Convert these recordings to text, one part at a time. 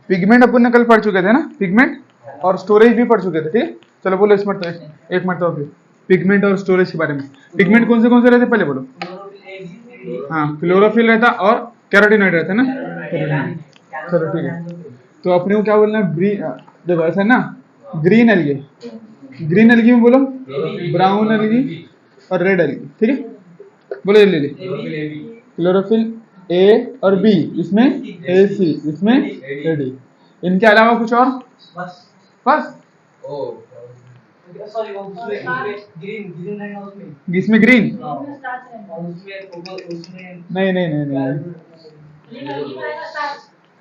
Pigment अपन ने कल पढ़ चुके थे ना, पिगमेंट और स्टोरेज भी पढ़ चुके थे, ठीक है। चलो बोलो इस मरतबा एक मरतबा फिर पिगमेंट और स्टोरेज के बारे में। पिगमेंट कौन से रहते पहले बोलो। हाँ, क्लोरोफिल रहता और कैरोटीनॉइड रहता है ना, कैरोटीनॉइड। चलो ठीक है, तो अपने को क्या बोलना है, देखो ऐसा है ना, ग्रीन एल्गी, ग्रीन एल्गी में बोलो ब्राउन एल्गी और रेड एल्गी, ठीक है। बोलो जल्दी जल्दी। क्लोरोफिल ए और बी, इसमें ए सी, इसमें ए डी, इनके अलावा कुछ और बस। इसमें ग्रीन नहीं नहीं नहीं नहीं,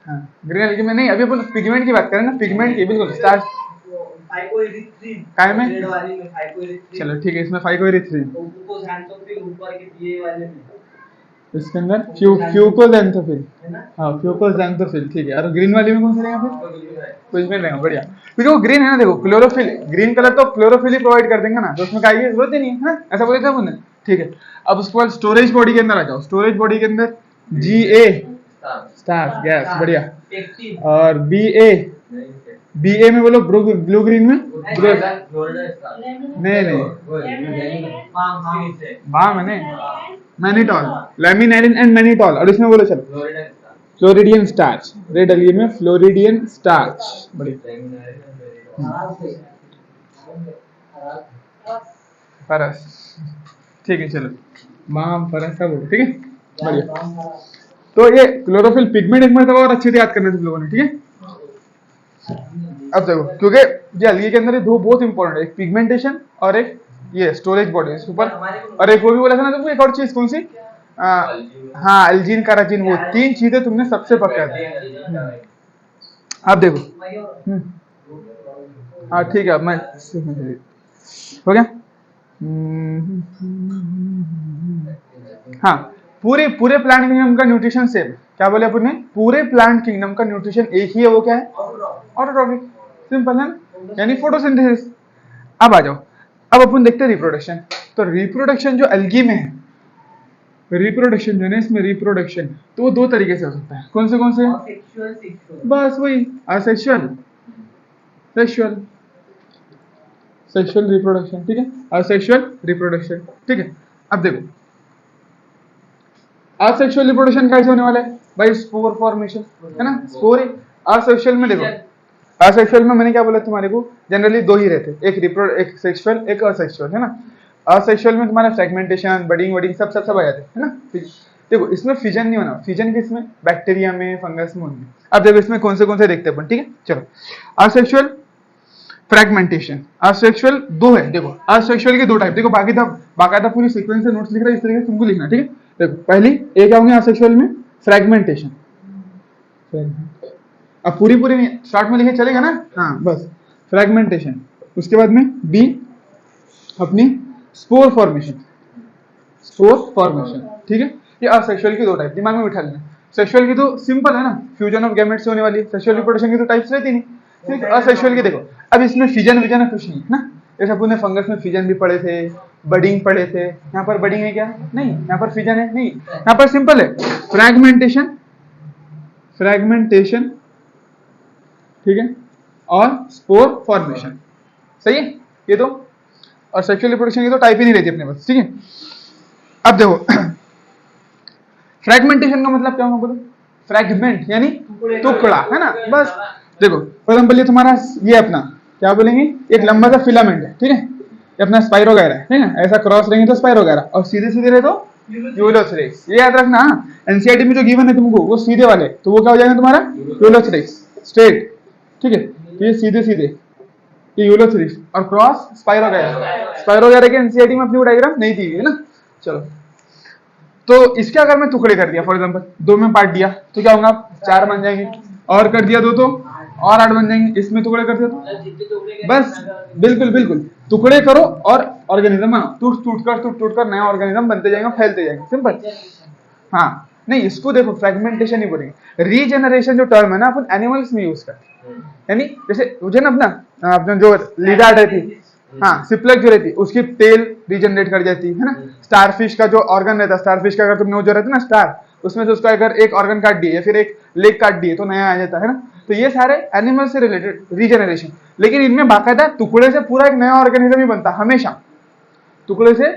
हाँ ग्रीन एल्गी में नहीं, अभी अपन पिगमेंट की बात करें ना, पिगमेंट की बिल्कुल स्टार्च काय में। चलो ठीक है, इसमें फाइकोएरिथ्रिन, इसके अंदर फ्यूकोजैंथोफिल, हाँ फ्यूकोजैंथोफिल, ठीक है। और ग्रीन वाली में कौन सा रहेगा फिर, पिगमेंट रहेगा, बढ़िया। क्योंकि वो ग्रीन है ना, देखो क्लोरोफिल, ग्रीन कलर तो क्लोरोफिल ही प्रोवाइड कर देंगे ना, तो उसमें काई की जरूरत ही नहीं है, ऐसा बोले थे हमने, ठीक है। अब उसके बाद स्टोरेज बॉडी के अंदर आ जाओ, स्टोरेज बॉडी के अंदर Ga स्टार्च गैस, बढ़िया। और Ba में बोलो ब्लू ग्रीन में नहीं बाम है नहीं, मैनिटॉल, लैमिनेरिन एंड मैनिटॉल। और इसमें बोलो चलो फ्लोरिडियन स्टार्च, रेड एल्गी में फ्लोरिडियन स्टार्च, बढ़िया। परस, ठीक है, चलो माम परस का बोलो, ठीक है, बढ़िया। तो ये क्लोरोफिल पिगमेंट एक मतलब और अच्छे से याद करना तुम लोगों ने, ठीक है। अब देखो, क्योंकि ये एल्गी के अंदर ये दो बहुत इंपॉर्टेंट है, एक पिगमेंटेशन और एक ये स्टोरेज बॉडी इसके ऊपर, और एक वो भी बोला था ना तुमको, एक और चीज कौन सी, हाँ एल्जीन काराजीन, वो तीन चीजें तुमने सबसे पक्का दी। अब देखो, हाँ ठीक है, अब मैं हो गया। हाँ, पूरे प्लांट किंगडम का न्यूट्रिशन सेम, क्या बोले अपन ने, पूरे प्लांट किंगडम का न्यूट्रिशन एक ही है, वो क्या है, ऑटोट्रॉफिक, सिंपल है ना, यानी फोटोसिंथेसिस। अब आ जाओ, अब अपन देखते हैं रिप्रोडक्शन। तो रिप्रोडक्शन जो एल्गी में है, रिप्रोडक्शन जो है ना, इसमें रिप्रोडक्शन तो वो दो तरीके से हो सकता है, कौन से, बस वही, असेक्सुअल, सेक्सुअल रिप्रोडक्शन, ठीक है, असेक्सुअल रिप्रोडक्शन, ठीक है। अब देखो असेक्सुअल रिप्रोडक्शन कैसे होने वाला है भाई, स्पोर फॉर्मेशन है ना, स्पोर ही। असेक्सुअल में देखो, असेक्सुअल में मैंने क्या बोला तुम्हारे को, जनरली दो ही रहते, एक सेक्सुअल एक असेक्सुअल, है ना। असेक्सुअल में तुम्हारा फ्रेगमेंटेशन, बडिंग सब आ जाते हैं, है ना। देखो इसमें फिजन नहीं होना, फिजन किसमें, बैक्टीरिया में, फंगस में, उनमें। अब देखो इसमें कौन से देखते हैं अपन, ठीक है। चलो असेक्सुअल, फ्रेगमेंटेशन, असेक्सुअल दो है, देखो असेक्सुअल के दो टाइप, देखो बाकायदा पूरी सीक्वेंस से नोट्स लिख रहा है, इस तरीके से तुमको लिखना, ठीक है। देखो पहली एक क्या होंगे असेक्सुअल में, फ्रेगमेंटेशन, अब पूरी स्टार्ट में लिखे चलेगा ना, हाँ बस फ्रेगमेंटेशन। उसके बाद में बी अपनी स्पोर फॉर्मेशन, ठीक है। ये असेक्सुअल की दो टाइप दिमाग में बिठा लेना। सेक्सुअल की तो सिंपल है ना, फ्यूजन ऑफ गैमेट्स से होने वाली है, सेक्सुअल रिप्रोडक्शन की तो टाइप्स रहती नहीं, ठीक है। असेक्सुअल की देखो, अब इसमें फिजन विजन कुछ नहीं है ना, जैसे अपने फंगस में फिजन भी पढ़े थे, बडिंग पढ़े थे, यहाँ पर बडिंग है क्या, नहीं, यहाँ पर फिजन है नहीं, यहाँ पर सिंपल है फ्रैगमेंटेशन, ठीक है, और स्पोर फॉर्मेशन, सही है ये तो। और सेक्सुअल रिप्रोडक्शन की तो टाइप ही नहीं रहती अपने पास, ठीक है। अब देखो फ्रैगमेंटेशन का मतलब क्या होगा बोलो, फ्रैगमेंट यानी टुकड़ा, है ना, बस। देखो फॉर एग्जांपल ये तुम्हारा ये अपना क्या बोलेंगे, एक लंबा सा फिलामेंट है, ठीक है, ये अपना स्पाइरोगायरा है ना, ऐसा क्रॉस रहेंगे तो स्पाइरोगायरा, और सीधे रहे तो यूलोथ्रेक्स, ये याद रखना। एनसीईआरटी में जो गिवन है तुमको वो सीधे वाले, तो वो क्या हो जाएगा तुम्हारा यूलोथ्रेक्स, स्ट्रेट, ठीक है। तो ये सीधे ये यूलोथ्रेक्स और क्रॉस स्पाइरोगायरा के एनसीईआरटी में अपनी डायग्राम नहीं दी है ना। चलो तो इसके अगर मैं टुकड़े कर दिया, फॉर एग्जांपल दो में पार्ट दिया तो क्या होगा, 4 बन जाएंगे, और कर दिया दो तो और 8 बन जाएंगे, इसमें टुकड़े कर दिया तो बस, बिल्कुल टुकड़े करो और ऑर्गेनिज्म बनाओ, टूट कर नया ऑर्गेनिज्म बनते जाएंगे, फैलते जाएंगे, सिंपल। हाँ नहीं, इसको देखो फ्रेगमेंटेशन ही बोलेंगे। रीजेनरेशन जो टर्म है ना अपन एनिमल्स में यूज करते हैं, यानी जैसे मुझे ना अपना जो लिजार्ड रहती, हाँ सिप्लेक्स जो रहती है उसकी टेल रीजनरेट कर जाती है ना। स्टारफिश का जो ऑर्गन रहता है, स्टारफिश का अगर तुमने वो जो रहता है ना स्टार, उसमें से उसका अगर एक ऑर्गन काट दिए या फिर एक लेग काट दिए तो नया आ जाता है ना। तो ये सारे एनिमल से रिलेटेड रीजनरेशन, लेकिन इनमें बाकायदा टुकड़े से पूरा एक नया ऑर्गेनिज्म ही बनता हमेशा, टुकड़े से।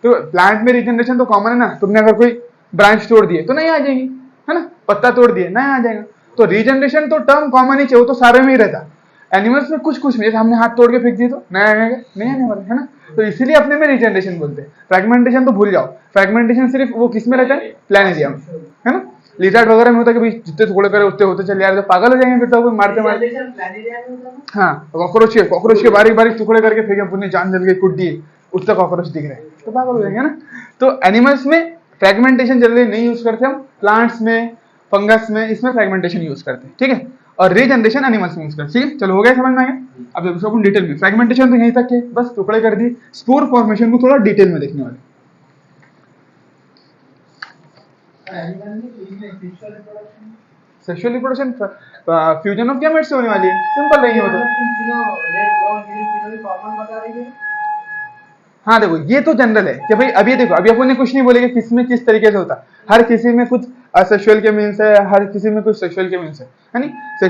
तो प्लांट में रीजनरेशन तो कॉमन है ना, तुमने अगर कोई ब्रांच तोड़ दिए तो नया आ जाएगी, है ना, पत्ता तोड़ दिए नया आ जाएगा। तो रीजनरेशन तो टर्म कॉमन ही चाहिए, वो तो सारे में ही रहता। एनिमल्स में कुछ कुछ में, जैसे हमने हाथ तोड़ के फेंक दिए तो नया आएगा, नहीं आने वाला, है ना। तो इसीलिए अपने में रीजनरेशन बोलते हैं। फ्रेगमेंटेशन तो भूल जाओ, फ्रेगमेंटेशन सिर्फ वो किस में रहता है, प्लानेरिया में, है ना। लिजार्ड वगैरह में होता है कि जितने टुकड़े करे उतने होते चले यार, तो पागल हो जाएंगे फिर तो मारते मारते। हाँ कॉकरोच के बारीक बारीक टुकड़े करके फेंके, पुण्य जान जल गई, कुट दिए, उससे कॉकरोच दिख रहे हैं तो पागल हो जाएंगे ना। तो एनिमल्स में फ्रेगमेंटेशन जनरली नहीं यूज करते हम, प्लांट्स में, फंगस में, इसमें फ्रेगमेंटेशन यूज करते हैं, ठीक है। और रीजनरेशन एनिमल्स में यूज करते हैं, ठीक है। चलो हो गया, समझ में आया। अब देखो अपन डिटेल में, फ्रेगमेंटेशन तो यहीं तक है, बस टुकड़े कर दिए। स्पोर फॉर्मेशन को थोड़ा डिटेल में देखने वाले। Sexual reproduction fusion of gametes से होने वाली है, सिंपल नहीं हो तो। हाँ देखो ये तो जनरल है कि भाई अभी देखो, अभी अपन ने कुछ नहीं बोले कि किस में किस तरीके से होता, हर किसी में कुछ असेक्सुअल के मीन्स है, हर किसी में कुछ सेक्सुअल के मीन्स है नहीं।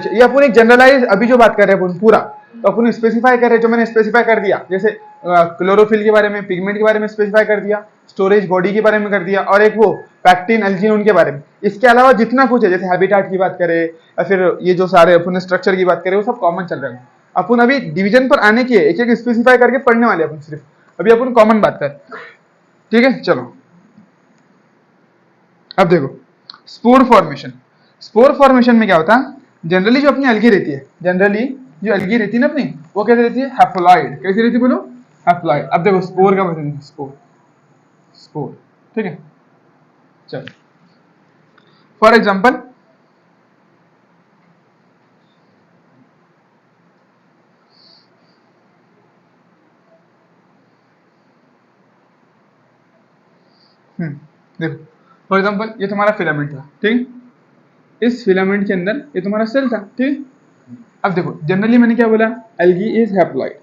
ये अपन एक जनरलाइज अभी जो बात कर रहे हैं अपन पूरा, तो अपन स्पेसिफाई कर रहे हैं, जो मैंने स्पेसिफाई कर दिया, जैसे क्लोरोफिल के बारे में, पिगमेंट के बारे में स्पेसिफाई कर दिया, स्टोरेज बॉडी के बारे में कर दिया, और एक वो पैक्टिन एल्जीन उनके बारे में। इसके अलावा जितना कुछ है, जैसे हैबिटाट की बात करें या फिर ये जो सारे अपन स्ट्रक्चर की बात करें, वो सब कॉमन चल रहे हैं। अपन अभी डिवीजन पर आने की है, एक एक स्पेसिफाई करके पढ़ने वाले अपन सिर्फ, अभी अपन कॉमन बात कर, ठीक है। चलो अब देखो स्पोर फॉर्मेशन। स्पोर फॉर्मेशन में क्या होता है, जनरली जो अपनी अलगी रहती है, जनरली जो अलगी रहती है ना अपनी, वो कैसे रहती है, हैप्लॉइड। कैसी रहती है बोलो, हैप्लॉइड। अब देखो स्पोर का मतलब स्पोर, स्पोर, ठीक है। चलो फॉर एग्जांपल देखो फॉर एग्जांपल ये तुम्हारा फिलामेंट था, ठीक। इस फिलामेंट के अंदर ये तुम्हारा सेल था, ठीक। अब देखो जनरली मैंने क्या बोला, एल्गी इज हैप्लॉइड।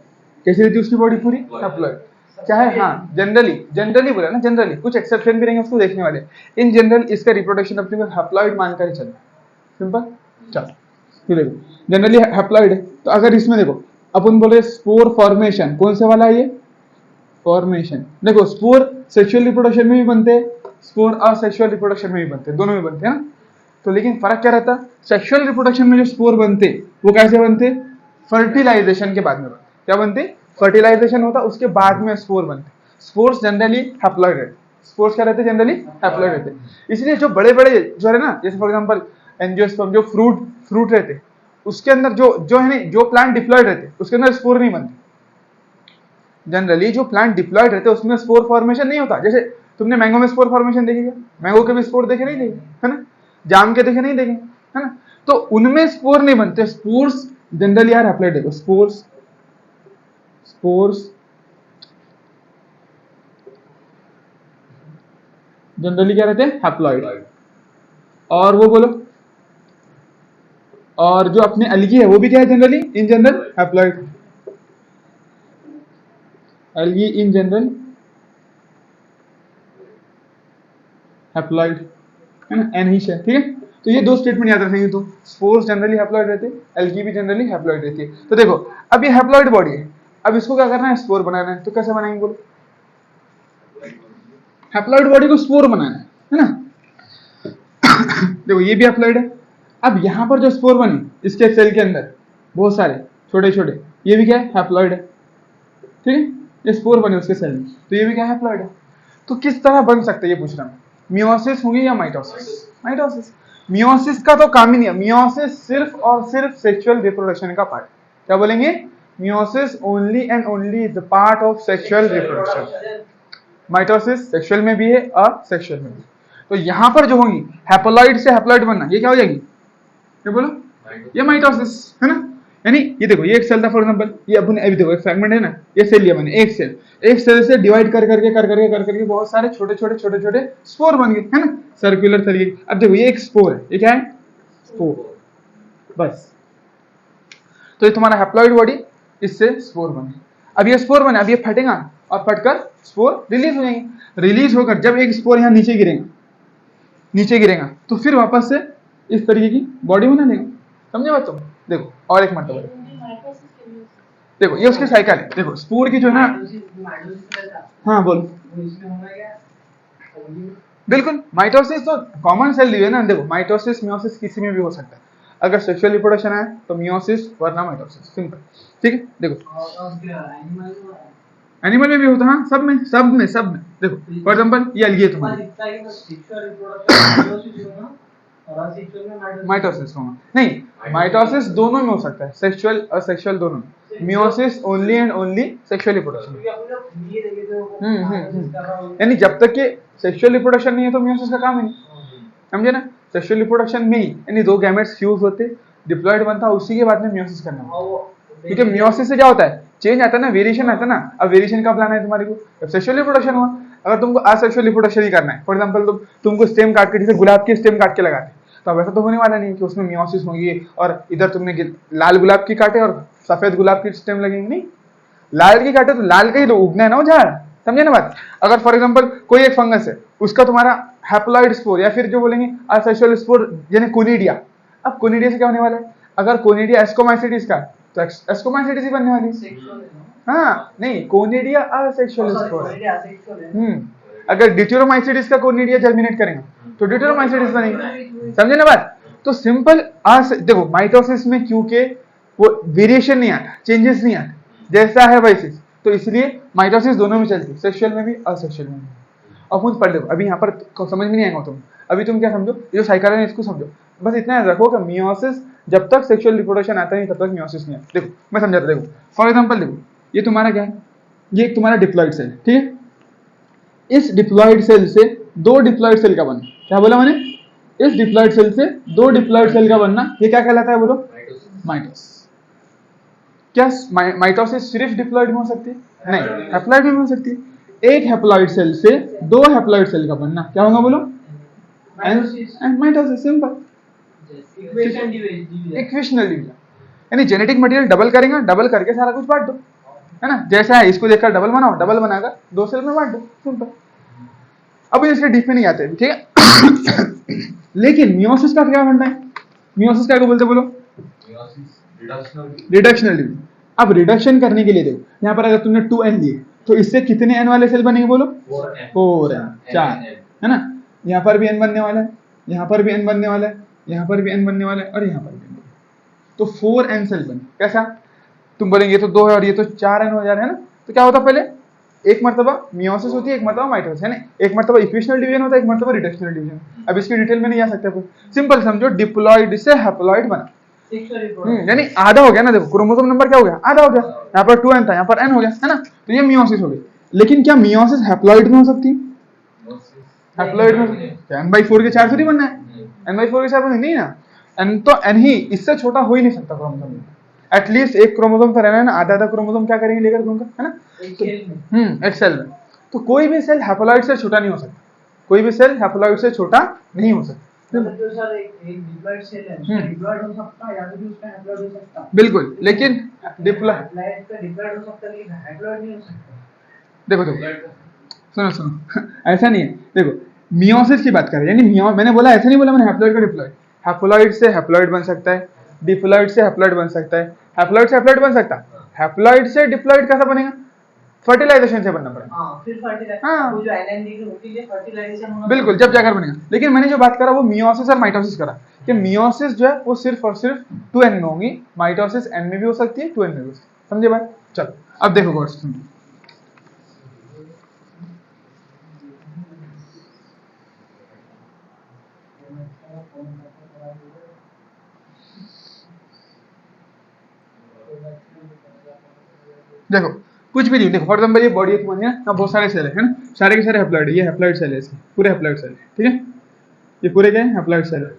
कैसी रहती है उसकी बॉडी, पूरी हैप्लॉइड। क्या है, हाँ जनरली, जनरली बोला ना, जनरली कुछ एक्सेप्शन भी रहेंगे उसको देखने वाले। इन जनरल इसका रिप्रोडक्शन अपने को हैप्लॉइड मानकर चलना, सिंपल। चलो फिर देखो जनरली हैप्लॉइड है, तो अगर इसमें देखो अपन बोले स्पोर फॉर्मेशन, कौन से वाला है ये, फॉर्मेशन। देखो स्पोर सेक्सुअल रिप्रोडक्शन में भी बनते हैं, स्पोर असेक्सुअल रिप्रोडक्शन में भी बनते हैं, दोनों में बनते हैं ना। तो लेकिन फर्क क्या रहता, सेक्सुअल रिप्रोडक्शन में जो स्पोर बनते वो कैसे बनते, फर्टिलाइजेशन के बाद में बनते। क्या बनते, फर्टिलाइजेशन होता उसके बाद में स्पोर बनते। स्पोर्स जनरली हैप्लॉइड रहते, स्पोर्स क्या रहते, जनरली हैप्लॉइड रहते। इसलिए जो बड़े बड़े जो है ना, जैसे फॉर एग्जांपल एंजियोस्पर्म, जो फ्रूट रहते, उसके अंदर जो है ना, जो प्लांट डिप्लॉयड रहते उसके अंदर स्पोर नहीं बनते। जनरली जो प्लांट डिप्लॉयड रहते हैं उसमें स्पोर फॉर्मेशन नहीं होता। जैसे तुमने मैंगो में स्पोर फॉर्मेशन देखी क्या, मैंगो के भी स्पोर देखे नहीं देखे, है ना, जाम के देखे नहीं देखे, है ना। तो उनमें स्पोर नहीं बनते, स्पोर्स जनरली आर हैप्लॉइड। देखो स्पोर्स, स्पोर्स जनरली क्या रहते हैं, हैप्लॉइड। और वो बोलो, और जो अपने अलगी है वो भी क्या है, generally in general haploid. Algae in general haploid, है ना, एनहिश है, ठीक है। तो ये दो स्टेटमेंट याद रखेंगे, तो स्पोर्स जनरली हैप्लॉइड रहते हैं, एल्गी भी जनरली हैप्लॉइड रहती है। तो देखो अब ये हैप्लॉइड बॉडी है, अब इसको क्या करना है, स्पोर बनाना है। तो कैसे बनाएंगे बोलो, हैप्लॉइड बॉडी को स्पोर बनाना है ना। देखो ये भी हैप्लॉइड है, अब यहां पर जो स्पोर बने इसके सेल के अंदर बहुत सारे छोटे छोटे, ये भी क्या है, हैप्लॉइड है, ठीक है। ये स्पोर बने उसके सेल में, तो ये भी क्या है, हैप्लॉइड है। तो किस तरह बन सकते हैं ये पूछ रहा हूं, मियोसिस होगी या माइटोसिस, माइटोसिस। मियोसिस का तो काम ही नहीं है, मियोसिस सिर्फ और सिर्फ सेक्सुअल रिप्रोडक्शन का पार्ट। क्या बोलेंगे, meiosis only and only the part of sexual reproduction. Mitosis sexual में भी है, असेक्सुअल में भी। तो यहां पर जो होंगी हैप्लॉइड से हैप्लॉइड बनना, ये क्या हो जाएगी, ये बोलो, ये माइटोसिस, है ना। यानी ये देखो ये एक सेल था फॉर एग्जांपल, ये अपन अभी देखो एक फ्रैगमेंट है ना, ये सेल लिया मैंने, एक सेल से डिवाइड कर करके बहुत सारे छोटे छोटे स्पोर बन गए, है ना, सर्कुलर तरीके। अब देखो ये एक स्पोर है, ये क्या है, स्पोर, बस। तो ये तुम्हारा हैप्लॉइड बॉडी, इससे स्पोर बने। अब ये स्पोर बना, अब ये फटेगा और फटकर स्पोर रिलीज हो जाएंगे। रिलीज होकर जब एक स्पोर यहाँ नीचे गिरेगा तो फिर वापस से इस तरीके की बॉडी बना देगा। समझे बात तुम? देखो और एक मरतबा देखो, ये उसकी साइकिल है। देखो स्पोर की जो है ना, हाँ बोल, बिल्कुल माइटोसिस तो कॉमन सेल दी है ना। देखो माइटोसिस मियोसिस किसी में भी हो सकता है। अगर सेक्सुअल रिप्रोडक्शन है तो मियोसिस वरना माइटोसिस, सिंपल। ठीक है, देखो एनिमल में भी होता है, हाँ सब में देखो फॉर एग्जांपल ये अलगी है तुम्हारी, माइटोसिस होगा नहीं, माइटोसिस दोनों में हो सकता है, सेक्सुअल और सेक्सुअल दोनों में। Meiosis only and only sexual reproduction. यानी जब तक के सेक्सुअल रिप्रोडक्शन नहीं है तो मियोसिस का काम ही नहीं, समझे ना। सेक्सुअल रिप्रोडक्शन में ही यानी दो गैमेट्स फ्यूज होते, डिप्लॉइड बनता, उसी के बाद में मियोसिस करना। क्योंकि मियोसिस से क्या होता है, चेंज आता है ना, वेरिएशन आता है ना। अब वेरिएशन कब लाना है तुम्हारे को, जब सेक्सुअल रिप्रोडक्शन हुआ। अगर तुमको असेक्सुअल रिप्रोडक्शन ही करना है, फॉर एग्जांपल तुमको स्टेम काट के, जैसे गुलाब की स्टेम काट के लगाते, तो अब ऐसा तो होने वाला नहीं कि उसमें मियोसिस होगी और इधर तुमने लाल गुलाब की काटे और सफेद गुलाब की स्टेम लगेंगे, नहीं। लाल की काटे तो लाल का ही तो उगना है ना वो झाड़, समझे ना बात। अगर फॉर एग्जांपल कोई एक फंगस है, उसका तुम्हारा हैप्लॉइड स्पोर या फिर जो बोलेंगे असेक्सुअल स्पोर यानी कोनिडिया। अब कोनिडिया से क्या होने वाला है, अगर कोनिडिया एस्कोमाइसिटिस का तो एस्कोमाइसिटिस ही बनने वाली है। हाँ नहीं, कोनिडिया असेक्सुअल स्पोर है। अगर डिटेरोमाइसिटिस का कोनिडिया जर्मिनेट करेंगे तो डिटेरोमाइसिटिस बनेगी, समझे ना बात। तो सिंपल देखो माइटोसिस में क्योंकि वो वेरिएशन नहीं आता, चेंजेस नहीं आते, जैसा है वैसे, तो इसलिए माइटोसिस दोनों में चलती है, सेक्सुअल में भी असेक्सुअल में भी। अब खुद पढ़ लो, अभी यहाँ पर समझ में नहीं आएगा तुम। अभी तुम क्या समझो, जो साइकिल है इसको समझो, बस इतना याद रखो कि मियोसिस जब तक सेक्सुअल रिप्रोडक्शन आता है तब तक मियोसिस नहीं आता। देखो मैं समझाता, देखो फॉर एग्जांपल देखो, ये तुम्हारा क्या है, ये तुम्हारा डिप्लॉइड सेल, ठीक है। इस डिप्लॉइड सेल से दो डिप्लॉइड सेल का बनना, क्या बोला मैंने, इस डिप्लॉइड सेल से दो डिप्लॉइड सेल का बनना, ये क्या कहलाता है बोलो, माइटोसिस। क्या माइटोसिस सिर्फ डिप्लॉइड में हो सकती है? नहीं, हैप्लॉइड में हो सकती है। एक हैप्लॉइड सेल से दो हैप्लॉइड सेल का बनना क्या होगा बोलो, माइटोसिस, सिंपल इक्वेशनल डिवीजन। यानी जेनेटिक मटेरियल डबल करेगा, डबल करके सारा कुछ बांट दो, है ना। जैसा है इसको देखकर डबल बनाओ, डबल बनाकर दो सेल में बांट दो, सिंपल। अब इसके डीप में नहीं आते, ठीक है। लेकिन मियोसिस का क्या बनना है, मियोसिस क्या को बोलते बोलो, रिडक्शनल डिवीजन। अब रिडक्शन करने के लिए देखो यहाँ पर अगर तुमने 2n लिए तो इससे कितने n वाले सेल बनेंगे बोलो, 4n, 4, है ना। यहाँ पर भी n बनने वाला है, यहाँ पर भी n बनने वाला है, यहाँ पर भी n बनने वाला है और यहाँ पर भी n, तो 4n सेल बने। कैसा, तुम बोलेंगे ये तो 2 है और ये तो 4n हो जा रहा है ना। तो क्या होता है, पहले एक मर्तबा मियोसिस होती है, एक मर्तबा माइटोसिस, है ना। एक मर्तबा इक्वेशनल डिवीजन होता है, एक मर्तबा रिडक्शनल डिवीजन। अब इसकी डिटेल में नहीं जा सकते, सिंपल समझो, डिप्लॉइड से हैप्लॉइड बना, यानी आधा हो गया ना। देखो क्रोमोसोम नंबर क्या हो गया, आधा हो गया। यहाँ पर 2n था, यहाँ पर n हो गया, है ना। तो ये मियोसिस हो गई। लेकिन क्या मियोसिस हैप्लॉइड में हो सकती है, हैप्लॉइड में n/4 के 4 थोड़ी बनना है, n/4 के 4 बनना नहीं ना। n तो n ही, इससे छोटा हो ही नहीं सकता क्रोमोसोम में। एटलीस्ट एक क्रोमोसोम तो रहना है ना, आधा आधा क्रोमोसोम क्या करेंगे लेकर घूमकर, है ना। एक सेल में तो कोई भी सेल हैप्लॉइड से छोटा नहीं हो सकता, कोई भी सेल हैप्लॉइड से छोटा नहीं हो सकता। बिल्कुल, लेकिन देखो सुनो सुनो, ऐसा नहीं है। देखो मियोसिस की बात करें, यानी मैंने बोला, ऐसा नहीं बोला मैंने हैप्लॉइड का डिप्लॉइड। हैप्लॉइड से हैप्लॉइड बन सकता है, डिप्लॉइड से हैप्लॉइड बन सकता है, हैप्लॉइड से हैप्लॉइड बन सकता है। हैप्लॉइड से डिप्लॉइड कैसा बनेगा, फर्टिलाइजेशन से बनना पड़ेगा। वो जो होती है फर्टिलाइजेशन होना, बिल्कुल, जब जाकर बनेगा। लेकिन मैंने जो बात करा वो मियोसिस और माइटोसिस करा, कि मियोसिस जो है वो सिर्फ और सिर्फ 2n में होगी, माइटोसिस n में भी हो सकती है, 2n में भी हो सकती है। समझे बात। चलो अब देखो गौर से सुनिए, देखो कुछ भी नहीं। देखो फॉर एग्जांपल ये बॉडी है तुम्हारी, ना बहुत सारे सेल है ना, सारे के सारे हैप्लॉइड, ये हैप्लॉइड सेल है, इसके पूरे हैप्लॉइड सेल है, ठीक है। ये पूरे क्या है, हैप्लॉइड सेल है,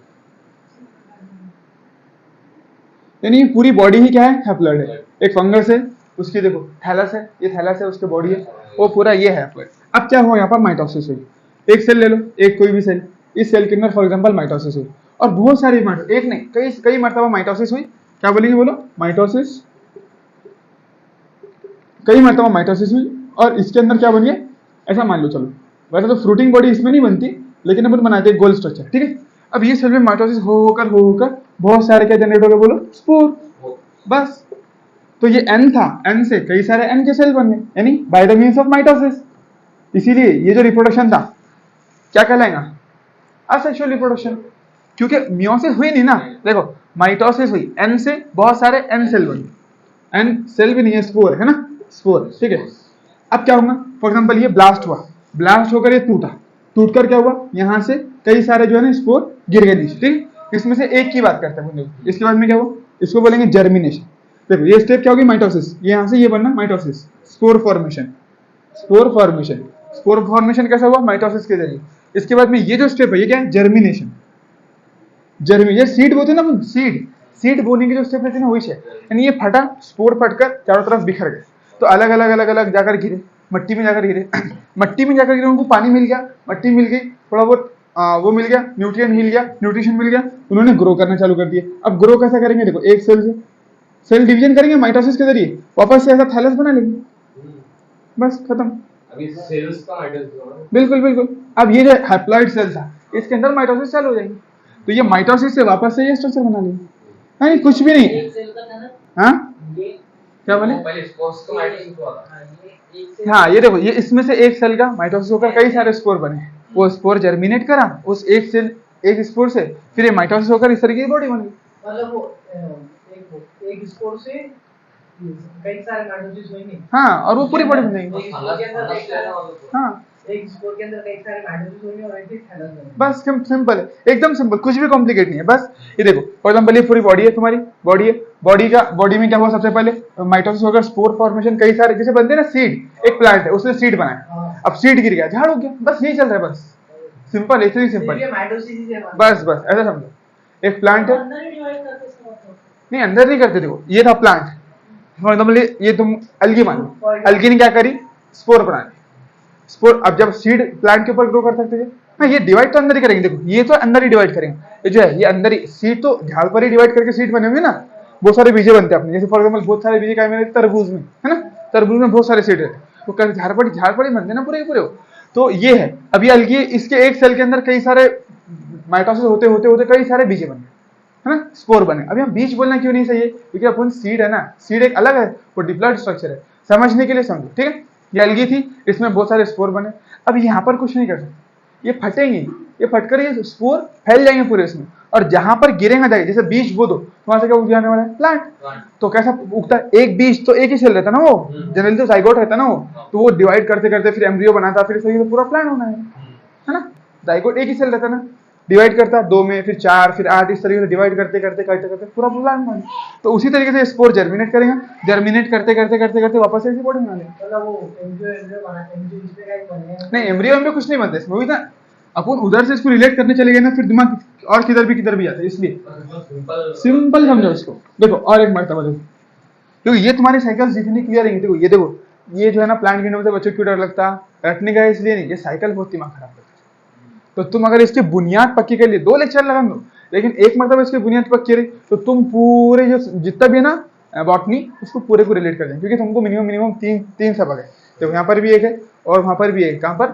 यानी पूरी बॉडी ही क्या है, हैप्लॉइड है। एक फंगस है, उसकी देखो थैलस है, ये थैलस है, उसकी बॉडी है, वो पूरा ये है हैप्लॉइड। अब क्या हुआ, यहाँ पर माइटोसिस हुई, एक सेल ले लो, एक कोई भी सेल, इस सेल के अंदर फॉर एग्जांपल माइटोसिस हुई, और बहुत सारी एक नहीं कई कई मरतबा माइटोसिस हुई। क्या बोलेंगे बोलो, माइटोसिस कई मरतबा माइटोसिस हुई और इसके अंदर क्या बन गया, ऐसा मान लो। चलो वैसे तो फ्रूटिंग बॉडी इसमें नहीं बनती, लेकिन अपन बनाते हैं गोल स्ट्रक्चर, ठीक है। अब ये सेल में माइटोसिस हो होकर बहुत सारे क्या जनरेट हो गए, बोलो स्पोर, बस। तो ये एन था, एन से कई सारे एन के सेल बन गए, यानी by the means of mitosis. इसीलिए ये जो रिप्रोडक्शन था क्या कहलाएगा, असेक्सुअल रिप्रोडक्शन, क्योंकि मियोसिस हुई नहीं ना। देखो माइटोसिस हुई, एन से बहुत सारे एन सेल बने, एन सेल भी नहीं है, स्पोर है ना, स्पोर, ठीक है। अब क्या होगा, फॉर एग्जांपल ये ब्लास्ट हुआ, ब्लास्ट होकर ये टूटा, टूटकर क्या हुआ, यहां से कई सारे जो है ना स्पोर गिर गए नीचे, ठीक। इसमें से एक की बात करते हैं। इसके बाद में क्या हुआ, इसको बोलेंगे जर्मिनेशन। देखो ये स्टेप क्या होगी, माइटोसिस, ये यहां से ये बनना mitosis, spore formation, spore formation. Spore formation कैसा हुआ, माइटोसिस के जरिए। इसके बाद में ये जो स्टेप है ये क्या है, जर्मिनेशन। ये सीड बोते ना, सीड, सीड बोने की जो स्टेप रहती है ना, वही है। यानी ये फटा, स्पोर फटकर चारों तरफ बिखर गए, तो अलग अलग अलग अलग जाकर गिरे, मट्टी में जाकर गिरे। मट्टी में जाकर गिरे, उनको पानी मिल गया, मट्टी मिल गई, थोड़ा बहुत वो मिल गया, न्यूट्रिएंट मिल गया, न्यूट्रिशन मिल गया, उन्होंने ग्रो करना चालू कर दिए। अब ग्रो कैसा करेंगे, देखो एक सेल से सेल डिवीजन करेंगे माइटोसिस के जरिए, वापस से ऐसा थैलस बना लेंगे, बस खत्म। अभी सेल्स का माइटोसिस, बिल्कुल बिल्कुल। अब ये जो हैप्लॉइड सेल था, इसके अंदर माइटोसिस चालू हो जाएगी, तो ये माइटोसिस से वापस से ये स्ट्रक्चर बना लेंगे, नहीं कुछ भी नहीं। हाँ क्या बोले, हाँ ये देखो, ये इसमें से एक सेल का माइटोसिस होकर कई सारे स्पोर बने, वो स्पोर जर्मिनेट करा उस एक सेल, एक स्पोर से, फिर ये माइटोसिस होकर इस तरीके की बॉडी बन गई। मतलब वो एक स्पोर से कई सारे माइटोसिस होंगे, हाँ, और वो पूरी बॉडी बन जाएगी। हाँ, एक स्पोर के अंदर कई सारे माइटोसिस होंगे और एक थैलस होंगे, बस सिंपल है, एकदम सिंपल, कुछ भी कॉम्प्लिकेट नहीं है। बस ये देखो, फॉर एग्जांपल ये पूरी बॉडी है, तुम्हारी बॉडी है, बॉडी में क्या हुआ, सबसे पहले माइटोसिस होकर स्पोर फॉर्मेशन, कई सारे जैसे बनते हैं ना सीड, एक प्लांट है उसने सीड बनाया, अब सीड गिर गया, झाड़ हो गया, बस यही चल रहा है, बस सिंपल, ऐसे ही सिंपल, बस बस ऐसा समझो। एक प्लांट है, नहीं अंदर नहीं करते, देखो ये था प्लांट, फॉर एग्जांपल ये तुम अलगी मान लो, अलगी ने क्या करी, स्पोर बना ली, स्पोर। अब जब सीड प्लांट के ऊपर ग्रो कर सकते हैं, हाँ ये डिवाइड तो अंदर ही करेंगे, देखो ये तो अंदर ही डिवाइड करेंगे, ये जो है ये अंदर ही, सीड तो झाड़ पर ही डिवाइड करके सीड बने होंगे ना, बहुत सारे बीजे बनते हैं अपने, जैसे फॉर एग्जांपल बहुत सारे बीजे काय में, तरबूज में है ना, तरबूज में बहुत सारे सीड रहते हैं, तो झाड़ पर ही बनते हैं ना पूरे पूरे। तो ये है, अब ये अलगी, इसके एक सेल के अंदर कई सारे माइटोसिस होते होते होते कई सारे बीजे बन गए, है ना, स्पोर बने। अब यहाँ बीज बोलना क्यों नहीं सही है, क्योंकि अपन सीड है ना, सीड एक अलग है, वो डिप्लॉइड स्ट्रक्चर है, समझने के लिए समझो, ठीक है। ये अलगी थी, इसमें बहुत सारे स्पोर बने, अब यहाँ पर कुछ नहीं कर सकते, ये फटेंगे, ये फटकर ये स्पोर फैल जाएंगे पूरे इसमें, और जहां पर गिरेगा जाएगा, जैसे बीज बो दो तो वहां से क्या उग जाने वाला है, प्लांट। तो कैसा उगता है, एक बीज तो एक ही सेल रहता ना, वो जनरली तो जाइगोट रहता ना वो, तो वो डिवाइड करते करते फिर एम्ब्रियो बनाता, फिर सही तो पूरा प्लांट होना है ना। जाइगोट एक ही सेल रहता ना, डिवाइड करता 2 में, फिर 4, फिर 8, इस तरीके से डिवाइड करते करते करते करते पूरा प्लांट बना। तो उसी तरीके से स्पोर जर्मिनेट करेगा, जर्मिनेट करते करते करते करते वापस ऐसी बॉडी बना लेगा। मतलब वो नहीं, एम्ब्रियो में कुछ नहीं बनता इसमें, वही ना, अपन उधर से इसको रिलेट करने चले गए ना, फिर दिमाग और किधर भी आता है, इसलिए सिंपल समझो इसको। देखो और एक मरतबा देखो, क्योंकि ये तुम्हारी साइकिल जितनी क्लियर है, देखो ये देखो, ये जो है ना प्लांट किंगडम से बच्चों क्यों डर लगता, रटने का इसलिए नहीं, ये साइकिल बहुत दिमाग खराब करता है। तो तुम अगर इसकी बुनियाद पक्की के लिए 2 लेक्चर लगा दो, लेकिन एक मरतबा इसकी बुनियाद पक्की रही, तो तुम पूरे जो जितना भी है ना बॉटनी, उसको पूरे को रिलेट कर देंगे, क्योंकि तुमको मिनिमम 3 सबक है। देखो यहाँ पर भी एक है और वहां पर भी एक, कहां पर,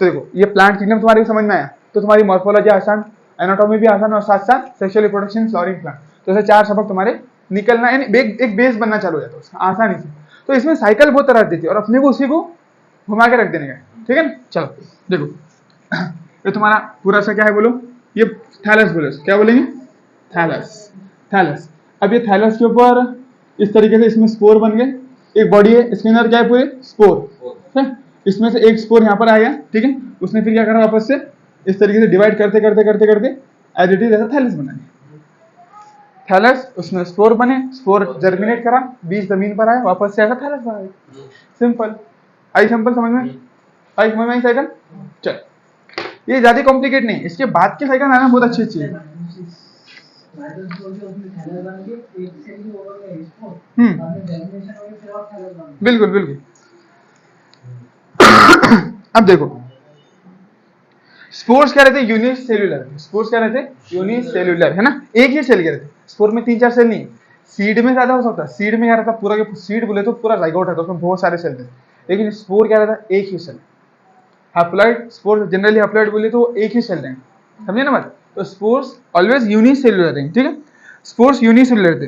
तो देखो ये प्लांट किंगडम तुम्हारी समझ में आया, तो तुम्हारी मॉर्फोलॉजी आसान, एनाटॉमी भी आसान, और साथ साथ सेक्सुअल रिप्रोडक्शन, फ्लावरिंग प्लांट, तो ऐसे 4 सबक तुम्हारे निकलना, यानी एक बेस बनना चालू हो जाता है आसानी से। तो इसमें साइकिल बहुत तरह देती है, और अपने को उसी को घुमा के रख देने का, ठीक है ना। चलो देखो, ये तुम्हारा पूरा सा क्या है, बोलो, ये थैलस बोलो, क्या बोलेंगे, थैलस, थैलस। अब ये थैलस के ऊपर इस तरीके से इसमें स्पोर बन गए, एक बॉडी है, इसके अंदर क्या है, पूरे स्पोर है, इसमें से एक स्पोर यहाँ पर आ गया, ठीक है, उसने फिर क्या करा, वापस से इस तरीके से डिवाइड करते करते करते करते एज इट इज ऐसा थैलस बना दिया, थैलस, उसमें स्पोर बने, स्पोर जर्मिनेट करा, बीज जमीन पर आया, वापस से ऐसा थैलस बना दिया, सिंपल। आई सिंपल समझ में, आई समझ में आई साइकिल। चल, ये ज्यादा कॉम्प्लिकेट नहीं, इसके बाद के साइकिल आना बहुत अच्छी चीज है। बिल्कुल बिल्कुल। अब देखो, स्पोर्स क्या रहते हैं, यूनिसेल्युलर, स्पोर्स क्या रहते हैं, यूनिसेल्युलर, है ना, एक ही सेल के रहते हैं, स्पोर में 3-4 सेल नहीं, सीड में ज्यादा हो सकता है, सीड में क्या रहता है, पूरा के सीड बोले तो पूरा जाइगोट है, तो उसमें बहुत सारे सेल थे, लेकिन स्पोर क्या रहता है, एक ही cell. Haploid spore generally haploid बोले तो एक ही सेल रहेंगे, समझे ना बात। तो स्पोर्स ऑलवेज यूनिसेल्युलर रहेंगे, ठीक है, स्पोर्स यूनिसेल्युलर थे।